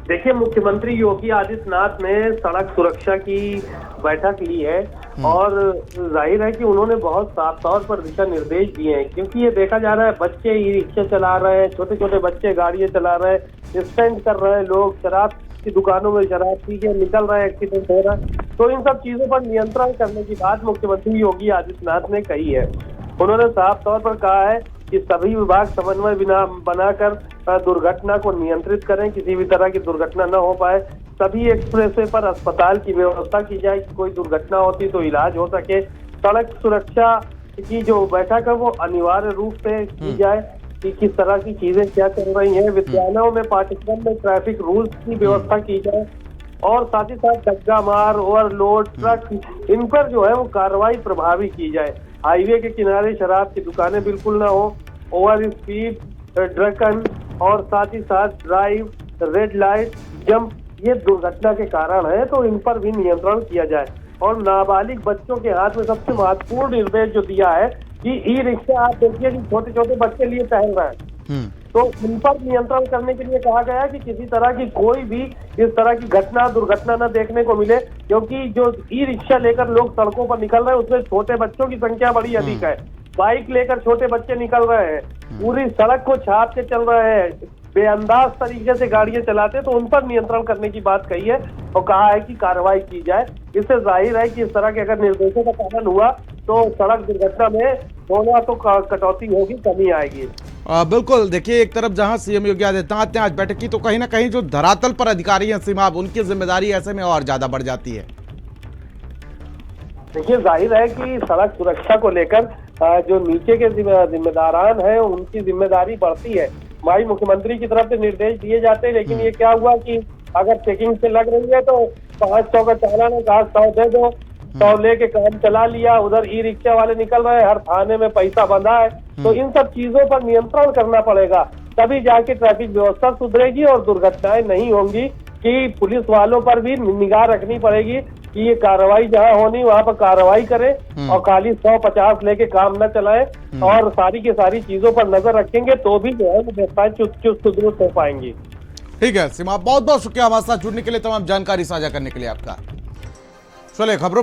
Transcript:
देखिए, मुख्यमंत्री योगी आदित्यनाथ ने सड़क सुरक्षा की बैठक ली है और जाहिर है कि उन्होंने बहुत साफ तौर पर दिशा निर्देश दिए हैं, क्योंकि ये देखा जा रहा है बच्चे ई रिक्शा चला रहे हैं, छोटे छोटे बच्चे गाड़ियां चला रहे हैं, स्टंट कर रहे हैं लोग, शराब की दुकानों में शराब पी के निकल रहे हैं, एक्सीडेंट हो रहा है। तो इन सब चीजों पर नियंत्रण करने की बात मुख्यमंत्री योगी आदित्यनाथ ने कही है। उन्होंने साफ तौर पर कहा है कि सभी विभाग समन्वय बनाकर दुर्घटना को नियंत्रित करें, किसी भी तरह की दुर्घटना न हो पाए। सभी एक्सप्रेसवे पर अस्पताल की व्यवस्था की जाए कि कोई दुर्घटना होती तो इलाज हो सके। सड़क सुरक्षा की जो बैठक है वो अनिवार्य रूप से की जाए कि किस तरह की चीजें क्या चल रही हैं। विद्यालयों में पाठ्यक्रम में ट्रैफिक रूल्स की व्यवस्था की जाए और साथ ही साथ डग्गा मार, ओवरलोड ट्रक, इन पर जो है वो कार्रवाई प्रभावी की जाए। हाईवे के किनारे शराब की दुकानें बिल्कुल ना हो। ओवर स्पीड, ड्रंकन और साथ ही साथ ड्राइव, रेड लाइट जंप, ये दुर्घटना के कारण है, तो इन पर भी नियंत्रण किया जाए। और नाबालिग बच्चों के हाथ में सबसे महत्वपूर्ण निर्देश जो दिया है कि ई रिक्शा, आप देखिए कि छोटे छोटे बच्चे लिए टहल रहे हैं, तो इन पर नियंत्रण करने के लिए कहा गया है कि किसी तरह की कोई भी इस तरह की घटना दुर्घटना न देखने को मिले, क्योंकि जो ई रिक्शा लेकर लोग सड़कों पर निकल रहे हैं उसमें छोटे बच्चों की संख्या बड़ी अधिक है। बाइक लेकर छोटे बच्चे निकल रहे हैं, पूरी सड़क को छाप के चल रहे हैं, बेअंदाज तरीके से गाड़ियां चलाते, तो उन पर नियंत्रण करने की बात कही है और कहा है कि कार्रवाई की जाए। इससे जाहिर है कि इस तरह के अगर निर्देशों का पालन हुआ तो सड़क दुर्घटना में होना तो कटौती होगी, कमी आएगी। बिल्कुल। देखिए, एक तरफ जहां सीएम योगी आदित्यनाथ ने आज बैठक की तो कहीं ना कहीं जो धरातल पर अधिकारी हैं सीमा, उनकी जिम्मेदारी ऐसे में और ज्यादा बढ़ जाती है। देखिए, जाहिर है कि सड़क सुरक्षा को लेकर जो नीचे के जिम्मेदारान हैं उनकी जिम्मेदारी बढ़ती है। भाई, मुख्यमंत्री की तरफ से निर्देश दिए जाते हैं, लेकिन ये क्या हुआ कि अगर चेकिंग से लग रही है तो 500 का चालान है, 100 दे दो, 100 लेके काम चला लिया। उधर ई रिक्शा वाले निकल रहे हैं, हर थाने में पैसा बंधा है। तो इन सब चीजों पर नियंत्रण करना पड़ेगा, तभी जाके ट्रैफिक व्यवस्था सुधरेगी और दुर्घटनाएं नहीं होंगी। कि पुलिस वालों पर भी निगाह रखनी पड़ेगी कि ये कार्रवाई जहाँ होनी वहाँ पर कार्रवाई करें और खाली 150 लेके काम न चलाएं और सारी की सारी चीजों पर नजर रखेंगे तो भी जो है व्यवस्थाएं चुस्त दुरुस्त हो पाएंगी। ठीक है सीमा, बहुत बहुत शुक्रिया हमारे साथ जुड़ने के लिए, तमाम जानकारी साझा करने के लिए आपका। चलिए खबरों